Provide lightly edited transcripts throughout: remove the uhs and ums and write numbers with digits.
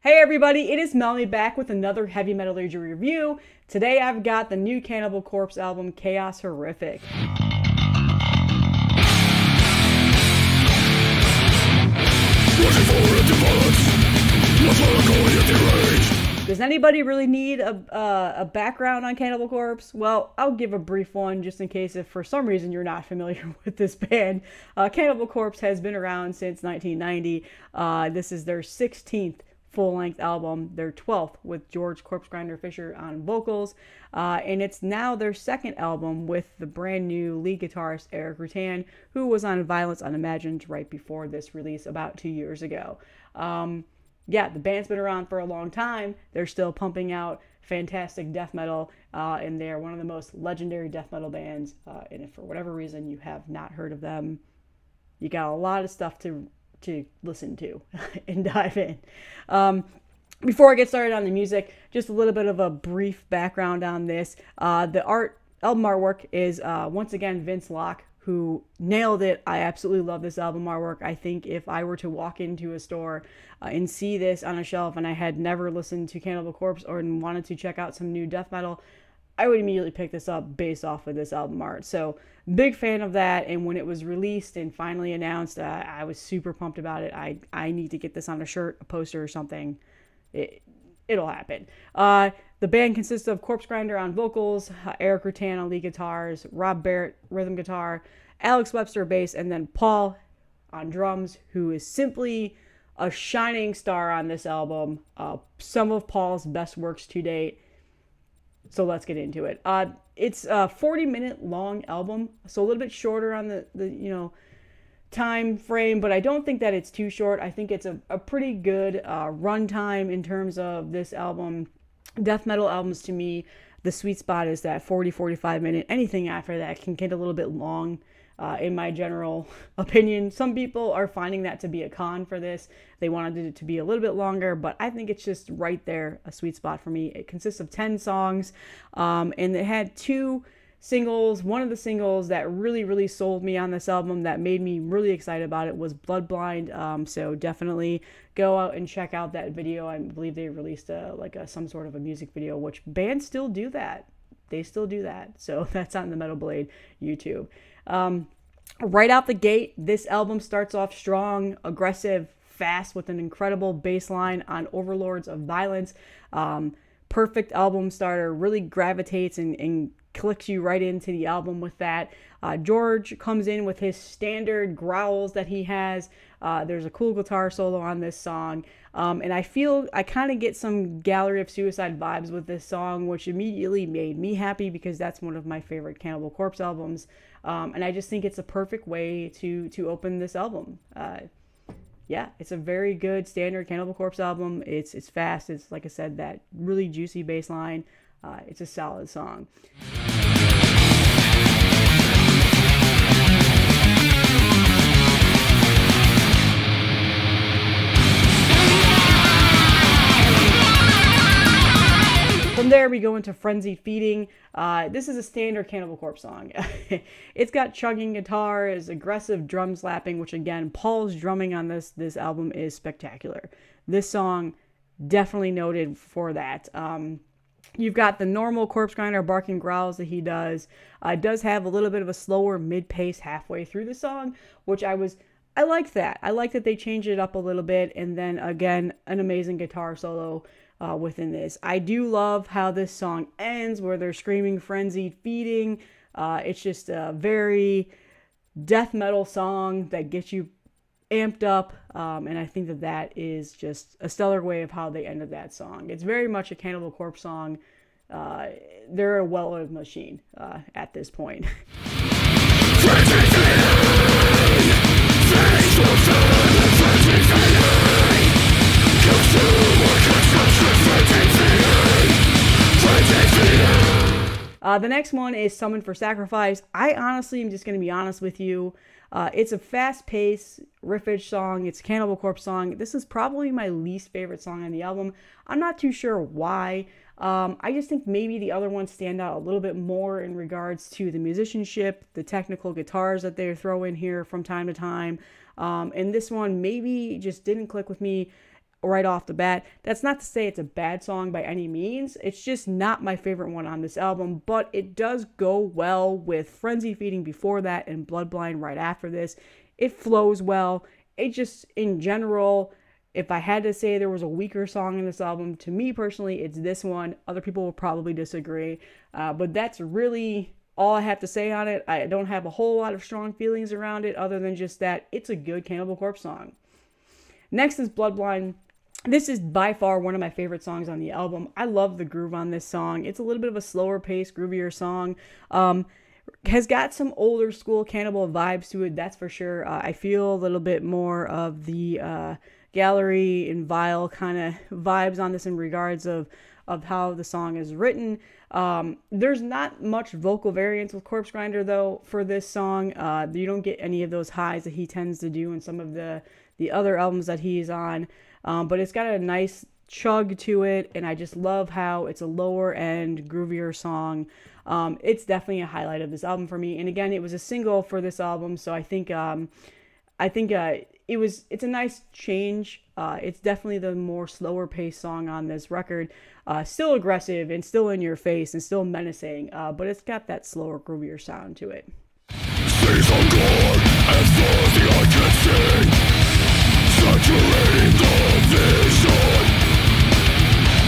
Hey everybody, it is Melanie back with another Heavy Metallurgy review. Today I've got the new Cannibal Corpse album, Chaos Horrific. Does anybody really need a background on Cannibal Corpse? Well, I'll give a brief one just in case if for some reason you're not familiar with this band. Cannibal Corpse has been around since 1990. This is their 16th full-length album, their 12th with George Corpse Grinder Fisher on vocals, and it's now their second album with the brand new lead guitarist Eric Rutan, who was on Violence Unimagined right before this release about 2 years ago. Yeah, the band's been around for a long time. They're still pumping out fantastic death metal, and they're one of the most legendary death metal bands, and if for whatever reason you have not heard of them, you got a lot of stuff to listen to and dive in. Before I get started on the music, just a little bit of a brief background on this. The album artwork is once again Vince Locke, who nailed it. I absolutely love this album artwork. I think if I were to walk into a store and see this on a shelf and I had never listened to Cannibal Corpse or wanted to check out some new death metal, I would immediately pick this up based off of this album art. So big fan of that. And when it was released and finally announced, I was super pumped about it. I need to get this on a shirt, a poster or something. It'll happen. The band consists of Corpse Grinder on vocals, Eric Rutan on lead guitars, Rob Barrett rhythm guitar, Alex Webster bass, and then Paul on drums, who is simply a shining star on this album. Some of Paul's best works to date. So let's get into it. It's a 40-minute long album, so a little bit shorter on the time frame, but I don't think that it's too short. I think it's a pretty good runtime in terms of this album. Death metal albums, to me, the sweet spot is that 40-45 minute. Anything after that can get a little bit long, in my general opinion. Some people are finding that to be a con for this. They wanted it to be a little bit longer, but I think it's just right there, a sweet spot for me. It consists of 10 songs, and it had 2 singles. One of the singles that really sold me on this album, that made me really excited about it, was Bloodblind. So definitely go out and check out that video. I believe they released some sort of a music video, which bands still do that. They still do that. So that's on the Metal Blade YouTube. Right out the gate, this album starts off strong, aggressive, fast, with an incredible bass line on Overlords of Violence. Perfect album starter, really gravitates and clicks you right into the album with that. George comes in with his standard growls that he has. There's a cool guitar solo on this song. And I feel I kind of get some Gallery of Suicide vibes with this song, which immediately made me happy because that's one of my favorite Cannibal Corpse albums. And I just think it's a perfect way to open this album. Yeah, it's a very good standard Cannibal Corpse album. It's fast. It's, like I said, that really juicy bass line. It's a solid song. From there, we go into Frenzied Feeding. This is a standard Cannibal Corpse song. It's got chugging guitars, aggressive drum slapping, which again, Paul's drumming on this album is spectacular. This song definitely noted for that. You've got the normal Corpse Grinder barking growls that he does. It does have a little bit of a slower mid-pace halfway through the song, which I like that. I like that they changed it up a little bit, and then again, an amazing guitar solo within this. I do love how this song ends, where they're screaming Frenzied Feeding. It's just a very death metal song that gets you amped up, and I think that is just a stellar way of how they ended that song. It's very much a Cannibal Corpse song. They're a well-oiled machine at this point. The next one is Summoned for Sacrifice. I honestly am just going to be honest with you. It's a fast-paced riffage song. It's a Cannibal Corpse song. This is probably my least favorite song on the album. I'm not too sure why. I just think maybe the other ones stand out a little bit more in regards to the musicianship, the technical guitars that they throw in here from time to time. And this one maybe just didn't click with me. right off the bat. That's not to say it's a bad song by any means. It's just not my favorite one on this album, but it does go well with Frenzy Feeding before that and Bloodblind right after this. It flows well. It just, in general, if I had to say there was a weaker song in this album, to me personally, it's this one. Other people will probably disagree, but that's really all I have to say on it. I don't have a whole lot of strong feelings around it other than just that it's a good Cannibal Corpse song. Next is Bloodblind. This is by far one of my favorite songs on the album. I love the groove on this song. It's a little bit of a slower paced, groovier song. Has got some older school Cannibal vibes to it, that's for sure. I feel a little bit more of the Gallery and Vile kind of vibes on this in regards of how the song is written. There's not much vocal variance with Corpse Grinder, though, for this song. You don't get any of those highs that he tends to do in some of the other albums that he's on. But it's got a nice chug to it, and I just love how it's a lower end, groovier song. It's definitely a highlight of this album for me. And again, it was a single for this album, so I think it's a nice change. It's definitely the more slower paced song on this record. Still aggressive and still in your face and still menacing, but it's got that slower, groovier sound to it. Seas are gone, as far as the eye can see, saturating the vision.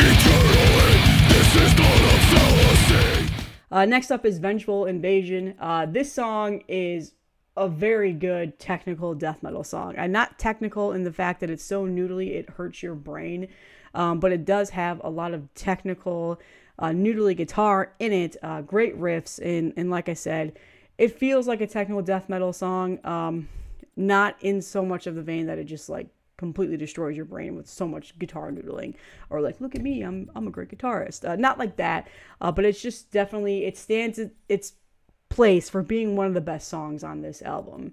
Eternally, this is not a fallacy. Next up is Vengeful Invasion. This song is a very good technical death metal song. And not technical in the fact that it's so noodly it hurts your brain, but it does have a lot of technical noodly guitar in it, great riffs, and like I said, it feels like a technical death metal song, not in so much of the vein that it just like completely destroys your brain with so much guitar noodling, or like, look at me, I'm a great guitarist. Not like that, but it's just definitely, it stands its place for being one of the best songs on this album.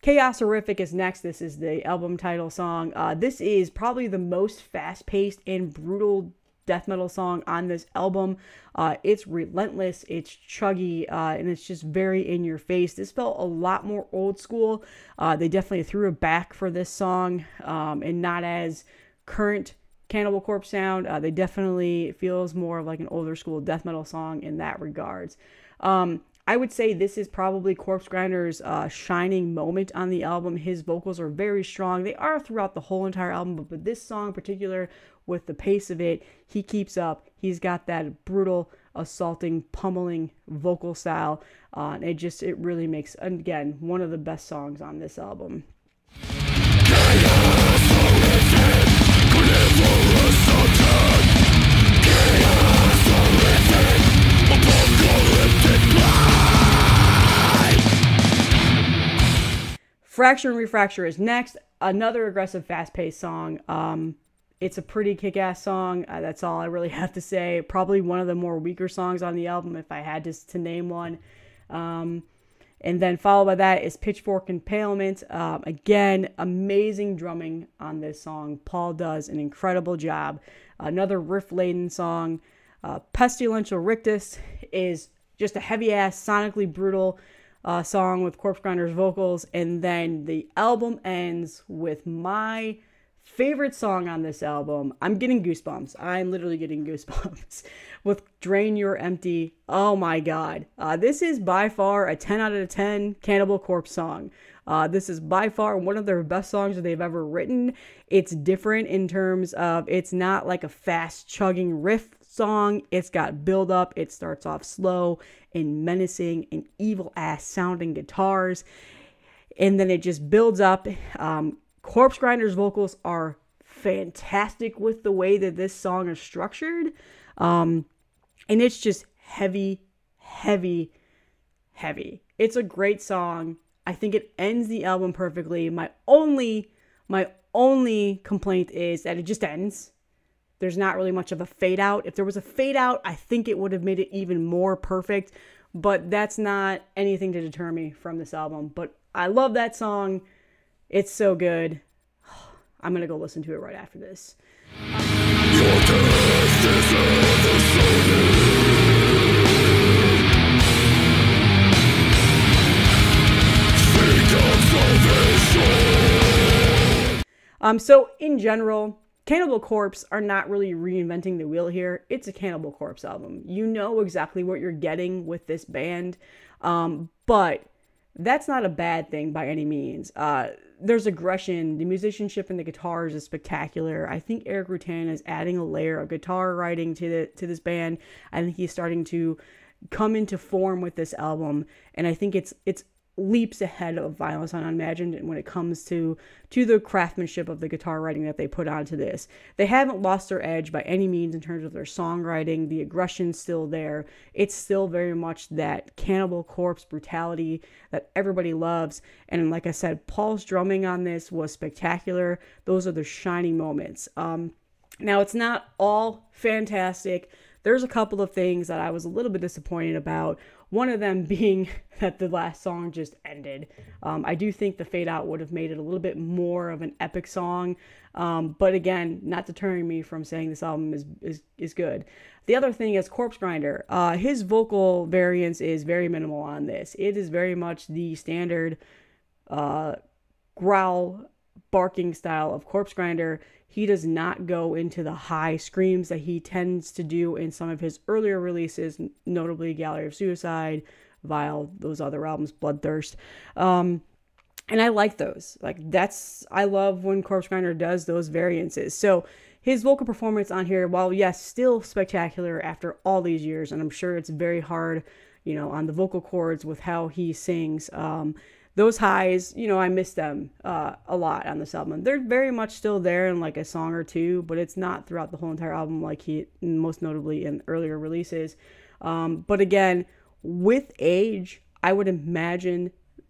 Chaos Horrific is next. This is the album title song. This is probably the most fast-paced and brutal death metal song on this album. It's relentless, it's chuggy, and it's just very in your face. This felt a lot more old school. They definitely threw it back for this song, and not as current Cannibal Corpse sound. They definitely feels more of like an older school death metal song in that regards. I would say this is probably Corpse Grinder's shining moment on the album. His vocals are very strong. They are throughout the whole entire album, but this song in particular, with the pace of it, he keeps up. He's got that brutal, assaulting, pummeling vocal style. And it really makes, again, one of the best songs on this album. Fracture and Refracture is next. Another aggressive, fast-paced song. It's a pretty kick-ass song. That's all I really have to say. Probably one of the more weaker songs on the album, if I had to name one. And then followed by that is Pitchfork Impalement. Again, amazing drumming on this song. Paul does an incredible job. Another riff-laden song. Pestilential Rictus is just a heavy-ass, sonically brutal song with Corpse Grinder's vocals, and then the album ends with my favorite song on this album. I'm getting goosebumps. I'm literally getting goosebumps with Drain Your Empty. Oh my god. This is by far a 10 out of 10 Cannibal Corpse song. This is by far one of their best songs that they've ever written. It's different in terms of it's not like a fast chugging riff song. It's got build up. It starts off slow and menacing and evil ass sounding guitars, and then it just builds up. Corpse Grinder's vocals are fantastic with the way that this song is structured, and it's just heavy. It's a great song. I think it ends the album perfectly. My only complaint is that it just ends. There's not really much of a fade out. If there was a fade out, I think it would have made it even more perfect, but that's not anything to deter me from this album. But I love that song. It's so good. I'm going to go listen to it right after this. Your So in general, Cannibal Corpse are not really reinventing the wheel here. It's a Cannibal Corpse album. You know exactly what you're getting with this band, but that's not a bad thing by any means. There's aggression. The musicianship and the guitars is spectacular. I think Eric Rutan is adding a layer of guitar writing to this band. I think he's starting to come into form with this album, and I think it's leaps ahead of Violence Unimagined when it comes to the craftsmanship of the guitar writing that they put onto this. They haven't lost their edge by any means in terms of their songwriting. The aggression's still there. It's still very much that Cannibal Corpse brutality that everybody loves. And like I said, Paul's drumming on this was spectacular. Those are the shining moments. Now, it's not all fantastic. There's a couple of things that I was a little bit disappointed about. One of them being that the last song just ended. I do think the fade out would have made it a little bit more of an epic song. But again, not deterring me from saying this album is good. The other thing is Corpse Grinder. His vocal variance is very minimal on this. It is very much the standard growl barking style of Corpse Grinder. He does not go into the high screams that he tends to do in some of his earlier releases, notably Gallery of Suicide, Vile, those other albums, Bloodthirst. And I like those. I love when Corpse Grinder does those variances. So his vocal performance on here, while yes, still spectacular after all these years, and I'm sure it's very hard, on the vocal cords with how he sings. Those highs, I miss them a lot on this album. They're very much still there in like a song or two, but it's not throughout the whole entire album like he, most notably in earlier releases. But again, with age, I would imagine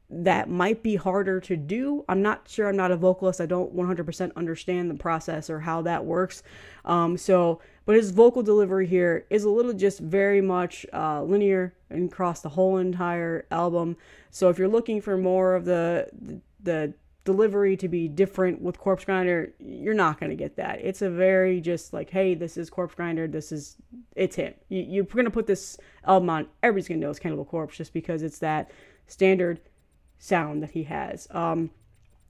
that might be harder to do. I'm not sure. I'm not a vocalist. I don't 100% understand the process or how that works. But his vocal delivery here is a little just very much linear and across the whole entire album. So if you're looking for more of the delivery to be different with Corpse Grinder, you're not going to get that. It's a very just like, hey, this is Corpse Grinder. It's him. You're going to put this album on. Everybody's going to know it's Cannibal Corpse just because it's that standard sound that he has.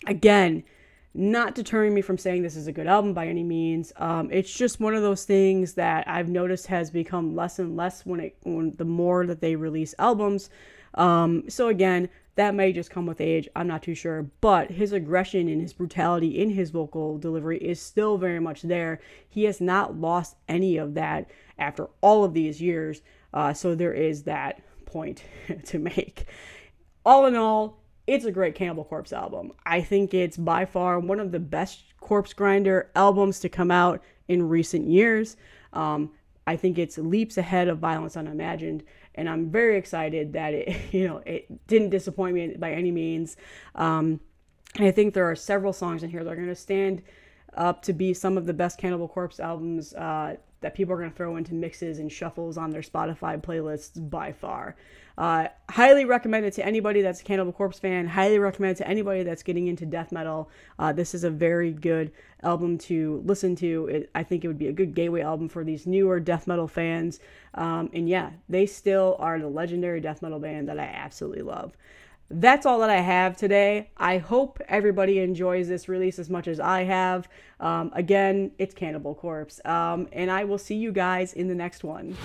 Again, not deterring me from saying this is a good album by any means. It's just one of those things that I've noticed has become less and less when the more that they release albums. So again, that may just come with age. I'm not too sure, but his aggression and his brutality in his vocal delivery is still very much there. He has not lost any of that after all of these years. So there is that point to make. All in all, it's a great Cannibal Corpse album. I think it's by far one of the best Corpse Grinder albums to come out in recent years. I think it's leaps ahead of Violence Unimagined, and I'm very excited that it didn't disappoint me by any means. And I think there are several songs in here that are going to stand up to be some of the best Cannibal Corpse albums that people are going to throw into mixes and shuffles on their Spotify playlists by far. Highly recommend it to anybody that's a Cannibal Corpse fan. Highly recommend it to anybody that's getting into death metal. This is a very good album to listen to. I think it would be a good gateway album for these newer death metal fans. And yeah, they still are the legendary death metal band that I absolutely love. That's all that I have today. I hope everybody enjoys this release as much as I have. Again, it's Cannibal Corpse. And I will see you guys in the next one.